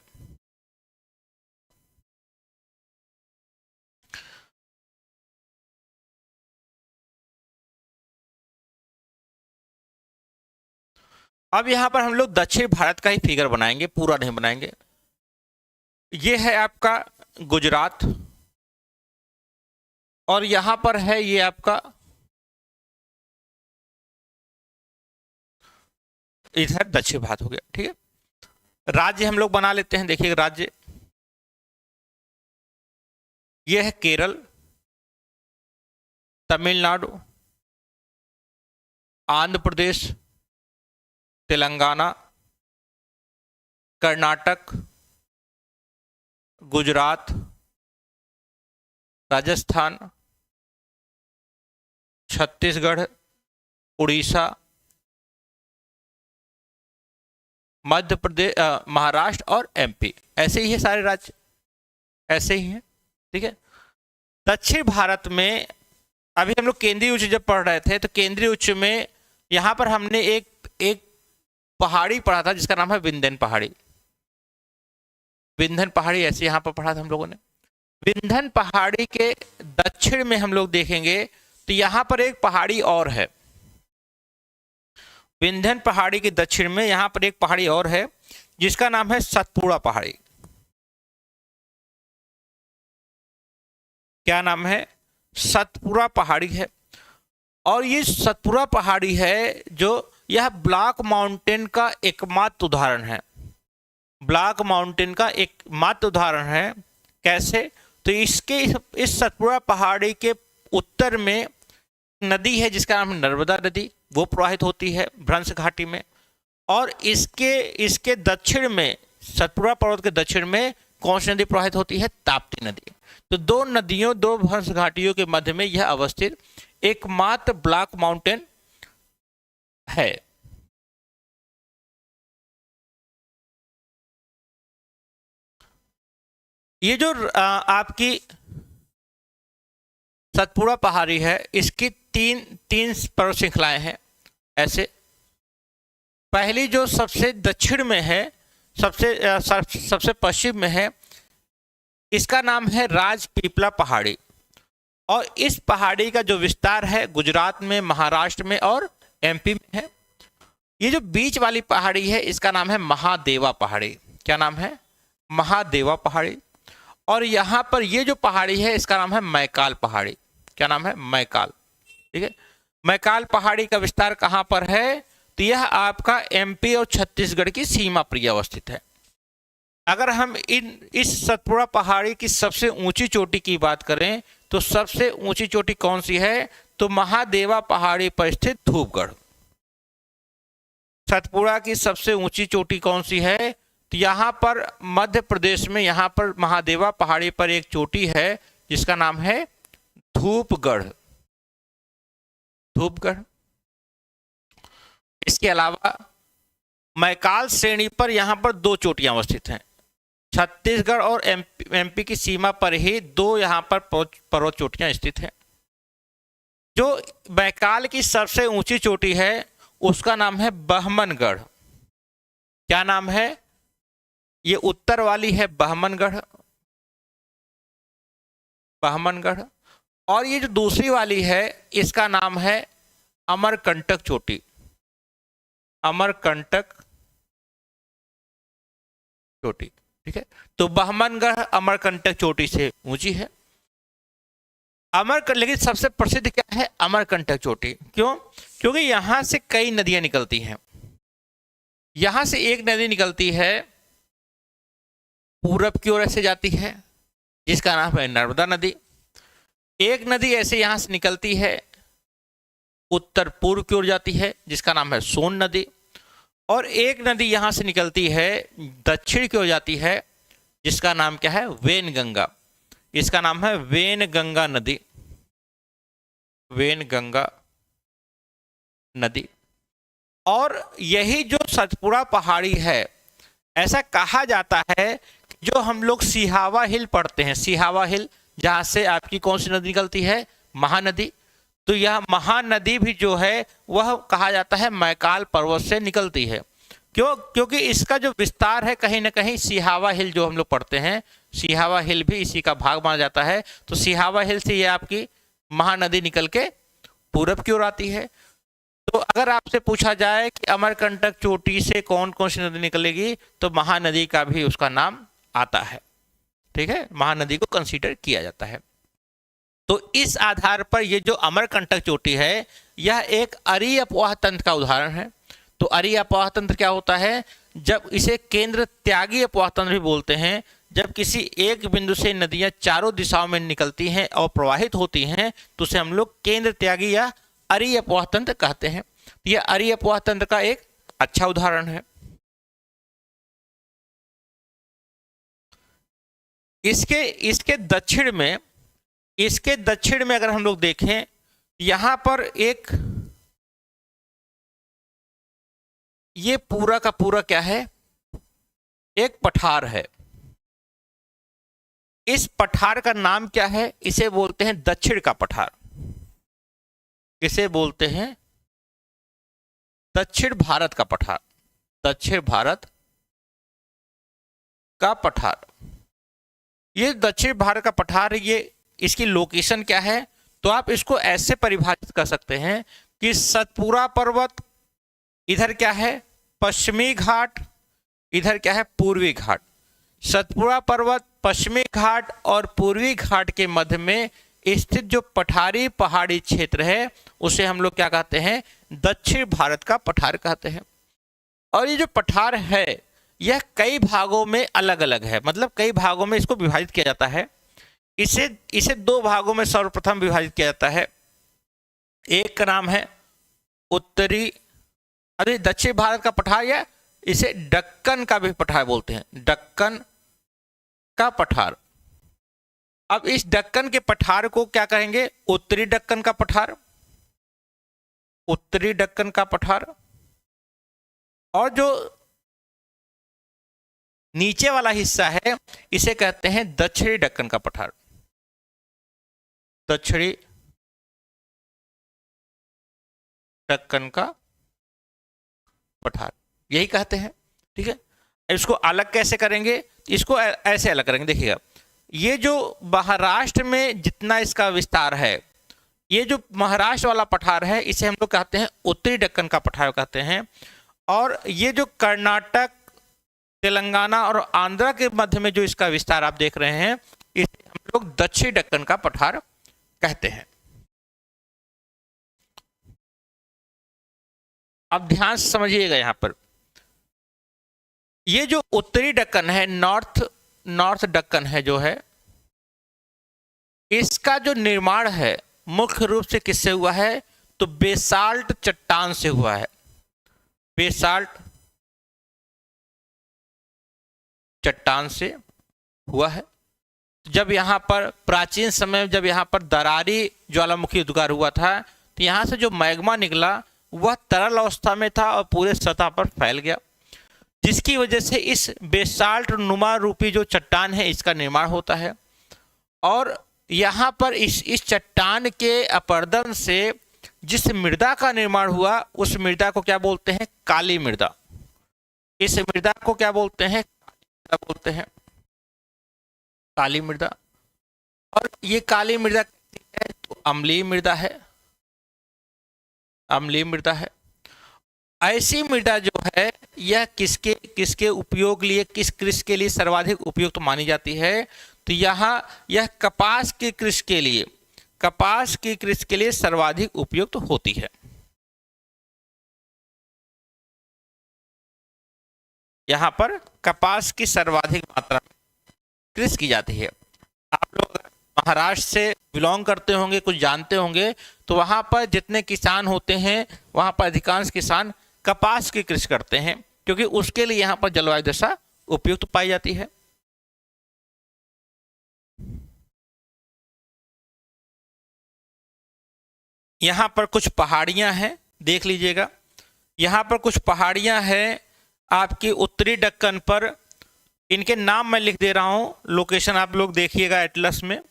अब यहां पर हम लोग दक्षिण भारत का ही फिगर बनाएंगे, पूरा नहीं बनाएंगे। ये है आपका गुजरात और यहां पर है ये आपका इधर दक्षिण भारत हो गया। ठीक है, राज्य हम लोग बना लेते हैं। देखिएगा राज्य, ये है केरल, तमिलनाडु, आंध्र प्रदेश, तेलंगाना, कर्नाटक, गुजरात, राजस्थान, छत्तीसगढ़, उड़ीसा, मध्य प्रदेश, महाराष्ट्र और एमपी। ऐसे ही है सारे राज्य, ऐसे ही हैं। ठीक है, दक्षिण भारत में अभी हम लोग केंद्रीय उच्च जब पढ़ रहे थे तो केंद्रीय उच्च में यहां पर हमने एक पहाड़ी पढ़ा था जिसका नाम है विंध्यन पहाड़ी। विंध्यन पहाड़ी ऐसे यहां पर पढ़ा था हम लोगों ने। विंध्यन पहाड़ी के दक्षिण में हम लोग देखेंगे तो यहां पर एक पहाड़ी और है। विंध्यन पहाड़ी के दक्षिण में यहां पर एक पहाड़ी और है जिसका नाम है सतपुड़ा पहाड़ी। क्या नाम है? सतपुड़ा पहाड़ी है। और ये सतपुड़ा पहाड़ी है जो यह ब्लैक माउंटेन का एकमात्र उदाहरण है। ब्लैक माउंटेन का एकमात्र उदाहरण है। कैसे? तो इसके इस सतपुड़ा पहाड़ी के उत्तर में नदी है जिसका नाम है नर्मदा नदी, वो प्रवाहित होती है भ्रंश घाटी में। और इसके दक्षिण में, सतपुड़ा पर्वत के दक्षिण में कौन सी नदी प्रवाहित होती है? ताप्ती नदी। तो दो नदियों, दो भ्रंश घाटियों के मध्य में यह अवस्थित एकमात्र ब्लैक माउंटेन है। ये जो आपकी सतपुड़ा पहाड़ी है, इसकी तीन पर्वत श्रृंखलाएं हैं। ऐसे पहली जो सबसे दक्षिण में है, सबसे पश्चिम में है, इसका नाम है राजपीपला पहाड़ी। और इस पहाड़ी का जो विस्तार है गुजरात में, महाराष्ट्र में और एमपी में है। ये जो बीच वाली पहाड़ी है इसका नाम है महादेवा पहाड़ी। क्या नाम है? महादेवा पहाड़ी। और यहां पर ये जो पहाड़ी है इसका नाम है मैकाल पहाड़ी। क्या नाम है? मैकाल। ठीक है, मैकाल पहाड़ी का विस्तार कहां पर है? तो यह आपका एमपी और छत्तीसगढ़ की सीमा पर अवस्थित है। अगर हम इस सतपुड़ा पहाड़ी की सबसे ऊंची चोटी की बात करें तो सबसे ऊंची चोटी कौन सी है? तो महादेवा पहाड़ी पर स्थित धूपगढ़। सतपुड़ा की सबसे ऊंची चोटी कौन सी है? तो यहाँ पर मध्य प्रदेश में, यहाँ पर महादेवा पहाड़ी पर एक चोटी है जिसका नाम है धूपगढ़। धूपगढ़। इसके अलावा मैकाल श्रेणी पर यहाँ पर दो चोटियां अवस्थित हैं। छत्तीसगढ़ और एमपी की सीमा पर ही दो यहाँ पर पर्वत चोटियां स्थित हैं। जो मैकाल की सबसे ऊंची चोटी है उसका नाम है बहमनगढ़। क्या नाम है? ये उत्तर वाली है बहमनगढ़। बहमनगढ़। और ये जो दूसरी वाली है इसका नाम है अमरकंटक चोटी। अमरकंटक चोटी। ठीक है, तो बहमनगढ़ अमरकंटक चोटी से ऊंची है। लेकिन सबसे प्रसिद्ध क्या है? अमरकंटक चोटी। क्यों? क्योंकि यहां से कई नदियां निकलती हैं। यहां से एक नदी निकलती है पूरब की ओर ऐसे जाती है जिसका नाम है नर्मदा नदी। एक नदी ऐसे यहां से निकलती है उत्तर पूर्व की ओर जाती है जिसका नाम है सोन नदी। और एक नदी यहां से निकलती है दक्षिण की ओर जाती है जिसका नाम क्या है? वेनगंगा। इसका नाम है वेनगंगा नदी। वेनगंगा नदी। और यही जो सतपुड़ा पहाड़ी है, ऐसा कहा जाता है कि जो हम लोग सिहावा हिल पढ़ते हैं, सिहावा हिल जहां से आपकी कौन सी नदी निकलती है? महानदी। तो यह महानदी भी जो है वह कहा जाता है मैकाल पर्वत से निकलती है। क्यों? क्योंकि इसका जो विस्तार है कहीं ना कहीं सिहावा हिल जो हम लोग पढ़ते हैं, सिहावा हिल भी इसी का भाग माना जाता है। तो सिहावा हिल से ये आपकी महानदी निकल के पूरब की ओर आती है। तो अगर आपसे पूछा जाए कि अमरकंटक चोटी से कौन कौन सी नदी निकलेगी, तो महानदी का भी उसका नाम आता है। ठीक है, महानदी को कंसीडर किया जाता है। तो इस आधार पर ये जो अमरकंटक चोटी है यह एक अरी अपवाह तंत्र का उदाहरण है। तो अरी अपवाह तंत्र क्या होता है? जब इसे केंद्र त्यागी अपवाह तंत्र भी बोलते हैं, जब किसी एक बिंदु से नदियां चारों दिशाओं में निकलती हैं और प्रवाहित होती हैं तो उसे हम लोग केंद्र त्यागी या अरी अपवाह तंत्र कहते हैं। यह अरी अपवाह तंत्र का एक अच्छा उदाहरण है। इसके दक्षिण में अगर हम लोग देखें, यहां पर एक ये पूरा का पूरा क्या है? एक पठार है। इस पठार का नाम क्या है? इसे बोलते हैं दक्षिण का पठार। इसे बोलते हैं दक्षिण भारत का पठार। दक्षिण भारत का पठार। ये दक्षिण भारत का पठार, ये इसकी लोकेशन क्या है? तो आप इसको ऐसे परिभाषित कर सकते हैं कि सतपुड़ा पर्वत इधर क्या है? पश्चिमी घाट, इधर क्या है? पूर्वी घाट। सतपुड़ा पर्वत पश्चिमी घाट और पूर्वी घाट के मध्य में स्थित जो पठारी पहाड़ी क्षेत्र है उसे हम लोग क्या कहते हैं? दक्षिण भारत का पठार कहते हैं। और ये जो पठार है यह कई भागों में अलग अलग है, मतलब कई भागों में इसको विभाजित किया जाता है। इसे दो भागों में सर्वप्रथम विभाजित किया जाता है। एक का नाम है उत्तरी, अरे दक्षिण भारत का पठार, या इसे दक्कन का भी पठार बोलते हैं, दक्कन का पठार। अब इस दक्कन के पठार को क्या कहेंगे? उत्तरी दक्कन का पठार। उत्तरी दक्कन का पठार। और जो नीचे वाला हिस्सा है इसे कहते हैं दक्षिणी दक्कन का पठार। दक्षिणी दक्कन का पठार यही कहते हैं। ठीक है, इसको अलग कैसे करेंगे? इसको ऐसे अलग करेंगे। देखिएगा, ये जो महाराष्ट्र में जितना इसका विस्तार है, ये जो महाराष्ट्र वाला पठार है इसे हम लोग कहते हैं उत्तरी दक्कन का पठार कहते हैं। और ये जो कर्नाटक, तेलंगाना और आंध्रा के मध्य में जो इसका विस्तार आप देख रहे हैं इसे हम लोग दक्षिण दक्कन का पठार कहते हैं। अब ध्यान से समझिएगा, यहां पर ये जो उत्तरी दक्कन है, नॉर्थ नॉर्थ दक्कन है जो है, इसका जो निर्माण है मुख्य रूप से किससे हुआ है? तो बेसाल्ट चट्टान से हुआ है। बेसाल्ट चट्टान से हुआ है। जब यहाँ पर प्राचीन समय में जब यहाँ पर दरारी ज्वालामुखी उद्गार हुआ था, तो यहाँ से जो मैग्मा निकला वह तरल अवस्था में था और पूरे सतह पर फैल गया, जिसकी वजह से इस बेसाल्ट नुमा रूपी जो चट्टान है इसका निर्माण होता है। और यहाँ पर इस चट्टान के अपर्दन से जिस मृदा का निर्माण हुआ उस मृदा को क्या बोलते हैं? काली मृदा। इस मृदा को क्या बोलते हैं? क्या बोलते हैं? काली मृदा। और ये काली मृदा है तो अम्लीय मृदा है, अम्लीय मृदा है। ऐसी मृदा जो है यह किसके किसके उपयोग लिए, किस कृषि के लिए सर्वाधिक उपयुक्त मानी जाती है? तो यहाँ यह कपास की कृषि के लिए, कपास की कृषि के लिए सर्वाधिक उपयुक्त होती है। यहाँ पर कपास की सर्वाधिक मात्रा में कृषि की जाती है। आप लोग महाराष्ट्र से बिलोंग करते होंगे, कुछ जानते होंगे, तो वहाँ पर जितने किसान होते हैं वहाँ पर अधिकांश किसान कपास की कृषि करते हैं, क्योंकि उसके लिए यहाँ पर जलवायु दशा उपयुक्त पाई जाती है। यहाँ पर कुछ पहाड़ियाँ हैं, देख लीजिएगा। यहाँ पर कुछ पहाड़ियाँ हैं आपकी उत्तरी दक्कन पर। इनके नाम मैं लिख दे रहा हूँ, लोकेशन आप लोग देखिएगा एटलस में,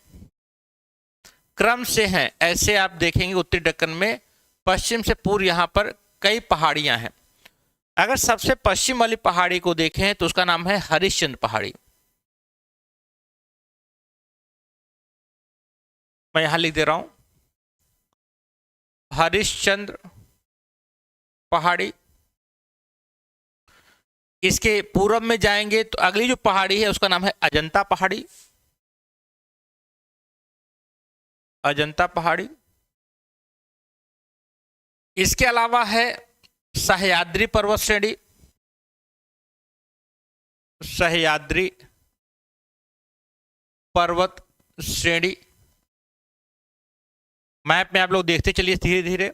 क्रम से हैं ऐसे आप देखेंगे। उत्तरी दक्कन में पश्चिम से पूर्व यहाँ पर कई पहाड़ियाँ हैं। अगर सबसे पश्चिम वाली पहाड़ी को देखें तो उसका नाम है हरिश्चंद्र पहाड़ी। मैं यहां लिख दे रहा हूं, हरिश्चंद्र पहाड़ी। इसके पूर्व में जाएंगे तो अगली जो पहाड़ी है उसका नाम है अजंता पहाड़ी, अजंता पहाड़ी। इसके अलावा है सह्याद्री पर्वत श्रेणी, सह्याद्री पर्वत श्रेणी। मैप में आप लोग देखते चलिए धीरे धीरे।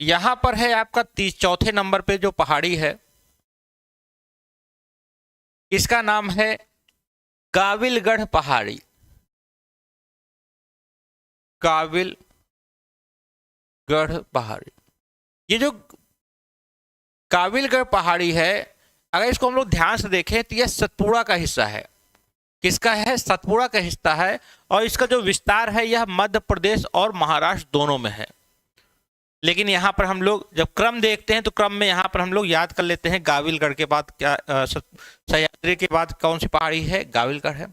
यहां पर है आपका चौथे नंबर पे जो पहाड़ी है इसका नाम है काबिलगढ़ पहाड़ी, काबिलगढ़ पहाड़ी। ये जो काबिलगढ़ पहाड़ी है, अगर इसको हम लोग ध्यान से देखें तो यह सतपुड़ा का हिस्सा है। किसका है? सतपुड़ा का हिस्सा है। और इसका जो विस्तार है यह मध्य प्रदेश और महाराष्ट्र दोनों में है। लेकिन यहाँ पर हम लोग जब क्रम देखते हैं तो क्रम में यहाँ पर हम लोग याद कर लेते हैं गाविलगढ़ के बाद क्या, सह्याद्री के बाद कौन सी पहाड़ी है? गाविलगढ़ है।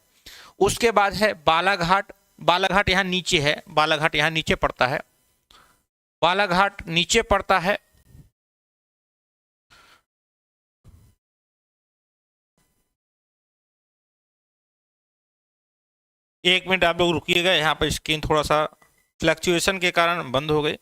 उसके बाद है बालाघाट। बालाघाट यहाँ नीचे है, बालाघाट यहाँ नीचे पड़ता है, बालाघाट नीचे पड़ता है। एक मिनट आप लोग रुकिएगा, यहाँ पर स्क्रीन थोड़ा सा फ्लक्चुएशन के कारण बंद हो गई।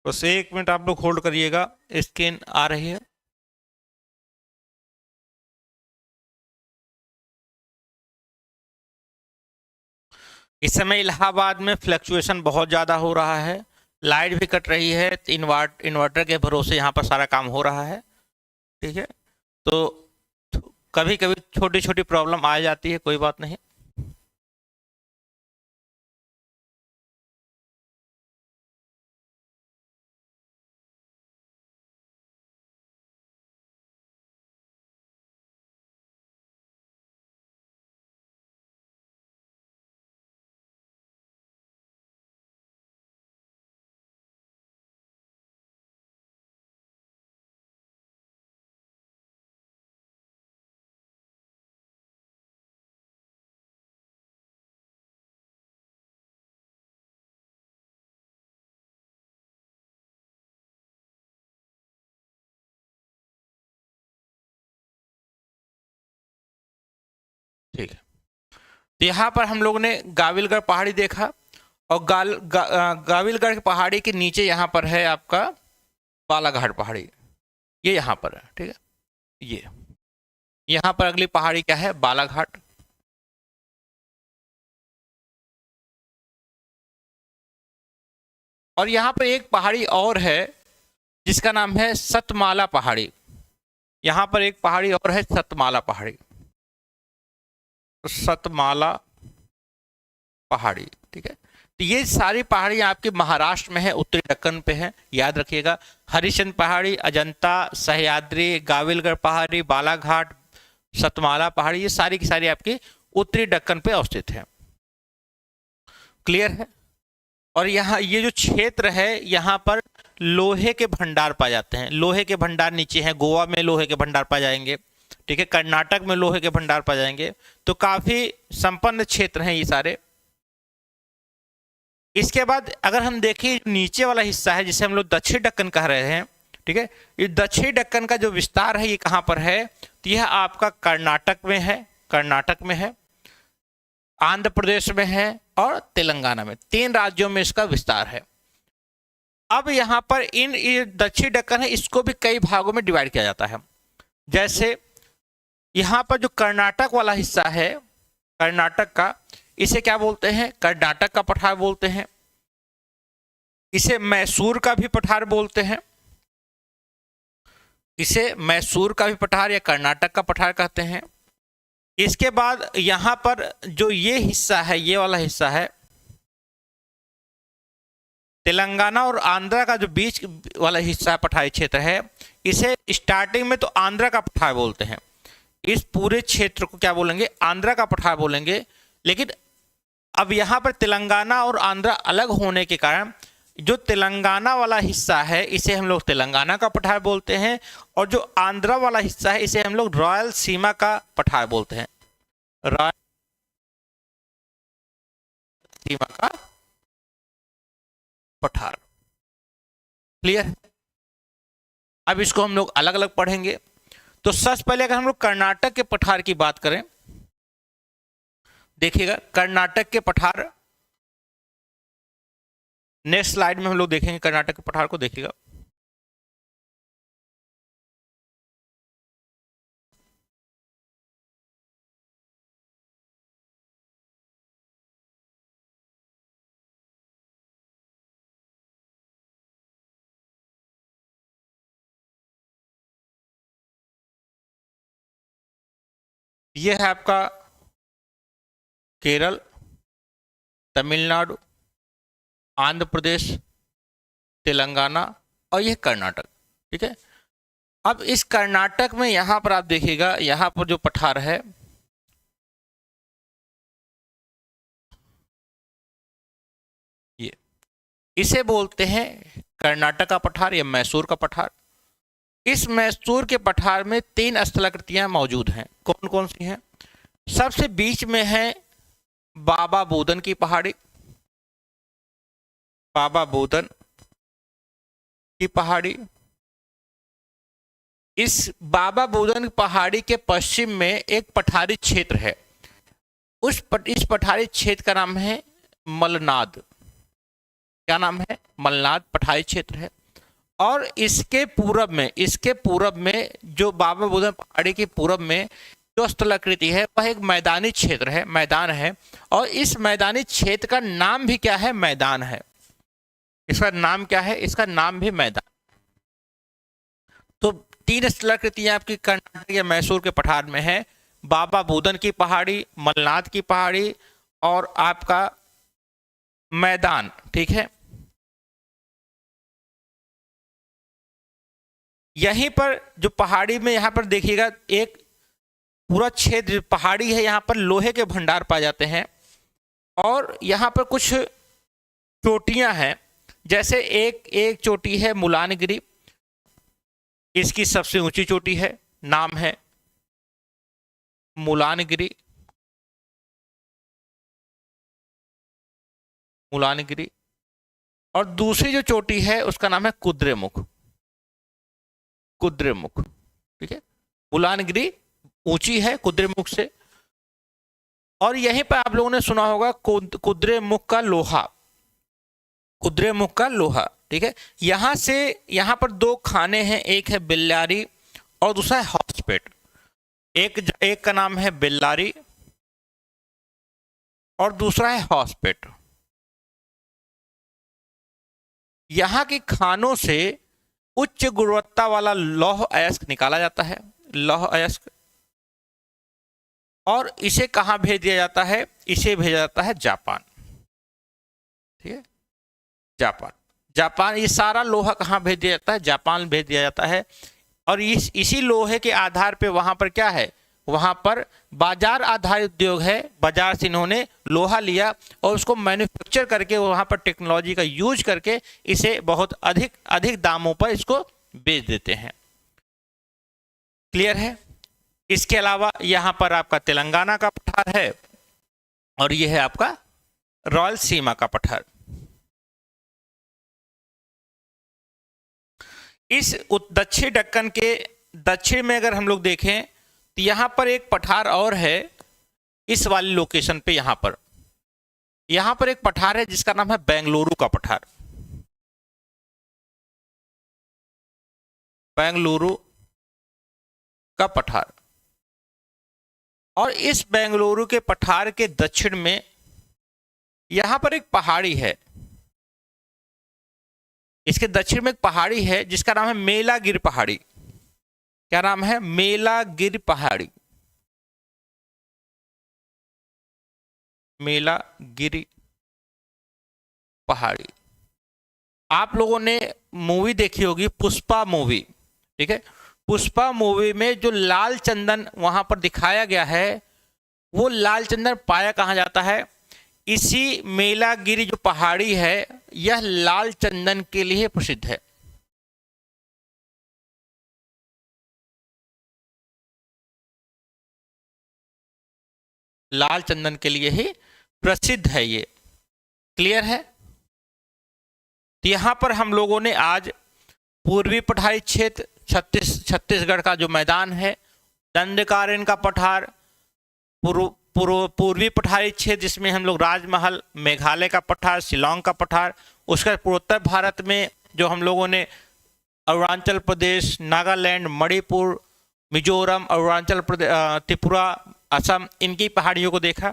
बस एक मिनट आप लोग होल्ड करिएगा, स्क्रीन आ रही है। इस समय इलाहाबाद में फ्लक्चुएशन बहुत ज़्यादा हो रहा है, लाइट भी कट रही है, इन्वर्टर के भरोसे यहाँ पर सारा काम हो रहा है। ठीक है, तो कभी कभी छोटी छोटी प्रॉब्लम आ जाती है, कोई बात नहीं। ठीक है, तो यहाँ पर हम लोग ने गाविलगढ़ पहाड़ी देखा, और गाविलगढ़ की पहाड़ी के नीचे यहाँ पर है आपका बालाघाट पहाड़ी, ये यहाँ पर है। ठीक है, ये यहाँ पर अगली पहाड़ी क्या है, बालाघाट। और यहाँ पर एक पहाड़ी और है जिसका नाम है सतमाला पहाड़ी। यहाँ पर एक पहाड़ी और है सतमाला पहाड़ी, सतमाला पहाड़ी। ठीक है, तो ये सारी पहाड़ियाँ आपके महाराष्ट्र में है, उत्तरी दक्कन पे है, याद रखिएगा। हरिश्चंद्र पहाड़ी, अजंता, सह्याद्री, गाविलगढ़ पहाड़ी, बालाघाट, सतमाला पहाड़ी, ये सारी की सारी आपकी उत्तरी दक्कन पे अवस्थित है। क्लियर है। और यहाँ ये जो क्षेत्र है, यहाँ पर लोहे के भंडार पाए जाते हैं। लोहे के भंडार नीचे हैं, गोवा में लोहे के भंडार पाए जाएंगे। ठीक है, कर्नाटक में लोहे के भंडार पाए जाएंगे। तो काफी संपन्न क्षेत्र हैं ये सारे। इसके बाद अगर हम देखें नीचे वाला हिस्सा है जिसे हम लोग दक्षिण दक्कन कह रहे हैं। ठीक है, ये दक्षिण दक्कन का जो विस्तार है ये कहाँ पर है, तो यह आपका कर्नाटक में है, कर्नाटक में है, आंध्र प्रदेश में है और तेलंगाना में। 3 राज्यों में इसका विस्तार है। अब यहाँ पर इन दक्षिण दक्कन है, इसको भी कई भागों में डिवाइड किया जाता है। जैसे यहाँ पर जो कर्नाटक वाला हिस्सा है, कर्नाटक का, इसे क्या बोलते हैं, कर्नाटक का पठार बोलते हैं। इसे मैसूर का भी पठार बोलते हैं, इसे मैसूर का भी पठार या कर्नाटक का पठार कहते हैं। इसके बाद यहां पर जो ये हिस्सा है, ये वाला हिस्सा है, तेलंगाना और आंध्रा का जो बीच वाला हिस्सा पठारी क्षेत्र है, इसे स्टार्टिंग में तो आंध्रा का पठार बोलते हैं। इस पूरे क्षेत्र को क्या बोलेंगे, आंध्रा का पठार बोलेंगे। लेकिन अब यहाँ पर तेलंगाना और आंध्रा अलग होने के कारण जो तेलंगाना वाला हिस्सा है इसे हम लोग तेलंगाना का पठार बोलते हैं, और जो आंध्रा वाला हिस्सा है इसे हम लोग रॉयल सीमा का पठार बोलते हैं, रॉयल सीमा का पठार। क्लियर है। अब इसको हम लोग अलग अलग पढ़ेंगे। तो सबसे पहले अगर हम लोग कर्नाटक के पठार की बात करें, देखिएगा कर्नाटक के पठार, नेक्स्ट स्लाइड में हम लोग देखेंगे कर्नाटक के पठार को। देखिएगा ये है आपका केरल, तमिलनाडु, आंध्र प्रदेश, तेलंगाना और यह कर्नाटक। ठीक है, अब इस कर्नाटक में यहां पर आप देखिएगा, यहां पर जो पठार है ये, इसे बोलते हैं कर्नाटक का पठार या मैसूर का पठार। इस मैसूर के पठार में 3 स्थलाकृतियां मौजूद हैं। कौन कौन सी हैं? सबसे बीच में है बाबा बुदन की पहाड़ी, बाबा बुदन की पहाड़ी। इस बाबा बुदन पहाड़ी के पश्चिम में एक पठारी क्षेत्र है, इस पठारी क्षेत्र का नाम है मलनाद। क्या नाम है? मलनाद पठारी क्षेत्र है। और इसके पूरब में जो बाबा बुदन पहाड़ी के पूरब में जो स्थलाकृति है वह एक मैदानी क्षेत्र है, मैदान है। और इस मैदानी क्षेत्र का नाम भी क्या है? मैदान है। इसका नाम क्या है? इसका नाम भी मैदान। तो 3 स्थलाकृतियां आपकी कर्नाटक या मैसूर के पठार में है, बाबा बुदन की पहाड़ी, मलनाद की पहाड़ी और आपका मैदान। ठीक है, यहीं पर जो पहाड़ी में यहां पर देखिएगा एक पूरा क्षेत्र पहाड़ी है, यहां पर लोहे के भंडार पाए जाते हैं। और यहां पर कुछ चोटियां हैं, जैसे एक चोटी है मुलानगिरी, इसकी सबसे ऊंची चोटी है, नाम है मुलानगिरी। मुलानगिरी। और दूसरी जो चोटी है उसका नाम है कुद्रेमुख। कुद्रेमुख। ठीक है, मुलानगिरी ऊंची है कुद्रेमुख से, और यहीं पर आप लोगों ने सुना होगा कुद्रेमुख का लोहा, कुद्रेमुख का लोहा, ठीक है। यहां से यहां पर दो खाने हैं, एक है बेल्लारी और दूसरा है हॉस्पेट। एक का नाम है बेल्लारी और दूसरा है हॉस्पेट। यहां के खानों से उच्च गुणवत्ता वाला लौह अयस्क निकाला जाता है, लौह अयस्क, और इसे कहां भेज दिया जाता है? इसे भेजा जाता है जापान, ठीक है, जापान। जापान, ये सारा लोहा कहां भेज दिया जाता है? जापान भेज दिया जाता है। और इसी लोहे के आधार पे वहां पर क्या है? वहां पर बाजार आधारित उद्योग है। बाजार से इन्होंने लोहा लिया और उसको मैन्युफैक्चर करके वहां पर टेक्नोलॉजी का यूज करके इसे बहुत अधिक अधिक दामों पर इसको बेच देते हैं। क्लियर है? इसके अलावा यहां पर आपका तेलंगाना का पठार है और यह है आपका रायलसीमा का पठार। इस दक्षिण दक्कन के दक्षिण में अगर हम लोग देखें तो यहां पर एक पठार और है, इस वाली लोकेशन पे। यहां पर एक पठार है जिसका नाम है बेंगलुरु का पठार, बेंगलुरु का पठार। और इस बेंगलुरु के पठार के दक्षिण में यहां पर एक पहाड़ी है, इसके दक्षिण में एक पहाड़ी है जिसका नाम है मेलागिर पहाड़ी। क्या नाम है? मेलागिर पहाड़ी, मेलागिरी पहाड़ी। आप लोगों ने मूवी देखी होगी, पुष्पा मूवी, ठीक है। पुष्पा मूवी में जो लाल चंदन वहां पर दिखाया गया है, वो लाल चंदन पाया कहां जाता है? इसी मेलागिरी जो पहाड़ी है, यह लाल चंदन के लिए प्रसिद्ध है। लाल चंदन के लिए ही प्रसिद्ध है ये। क्लियर है? तो यहां पर हम लोगों ने आज पूर्वी पठारी क्षेत्र, छत्तीसगढ़ का जो मैदान है, दंडकारण्य का पठार, पूर्वी पठारी क्षेत्र जिसमें हम लोग राजमहल, मेघालय का पठार, शिलोंग का पठार, उसका पूर्वोत्तर भारत में जो हम लोगों ने अरुणाचल प्रदेश, नागालैंड, मणिपुर, मिजोरम, अरुणाचल प्रदेश, त्रिपुरा, असम, इनकी पहाड़ियों को देखा।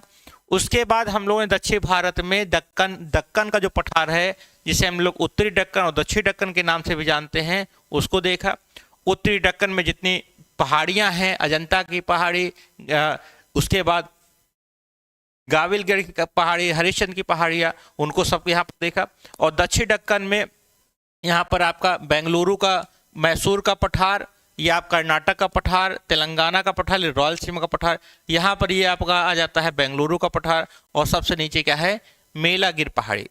उसके बाद हम लोगों ने दक्षिण भारत में दक्कन का जो पठार है, जिसे हम लोग उत्तरी दक्कन और दक्षिण दक्कन के नाम से भी जानते हैं, उसको देखा। उत्तरी दक्कन में जितनी पहाड़ियां हैं, अजंता की पहाड़ी, उसके बाद गाविलगढ़ की पहाड़ी, हरिश्चंद्र की पहाड़ियां, उनको सब यहाँ पर देखा। और दक्षिण दक्कन में यहाँ पर आपका बेंगलुरु का, मैसूर का पठार, ये आप कर्नाटक का पठार, तेलंगाना का पठार, रायलसीमा का पठार, यहाँ पर ये आपका आ जाता है बेंगलुरु का पठार। और सबसे नीचे क्या है? मेलागिर पहाड़ी।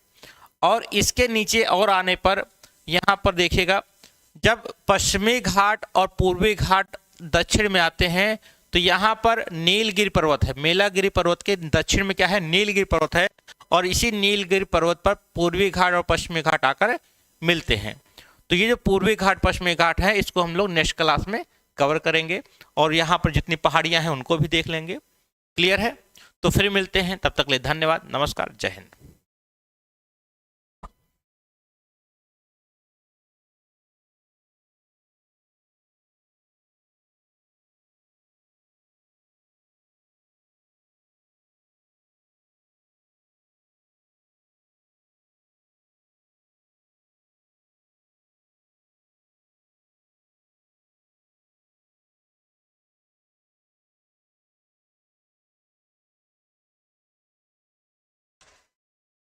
और इसके नीचे और आने पर यहाँ पर देखिएगा, जब पश्चिमी घाट और पूर्वी घाट दक्षिण में आते हैं तो यहाँ पर नीलगिरी पर्वत है। मेलागिरी पर्वत के दक्षिण में क्या है? नीलगिरी पर्वत है। और इसी नीलगिरी पर्वत पर पूर्वी घाट और पश्चिमी घाट आकर मिलते हैं। तो ये जो पूर्वी घाट पश्चिमी घाट है, इसको हम लोग नेक्स्ट क्लास में कवर करेंगे और यहाँ पर जितनी पहाड़ियाँ हैं उनको भी देख लेंगे। क्लियर है? तो फिर मिलते हैं, तब तक के लिए धन्यवाद, नमस्कार, जय हिंद।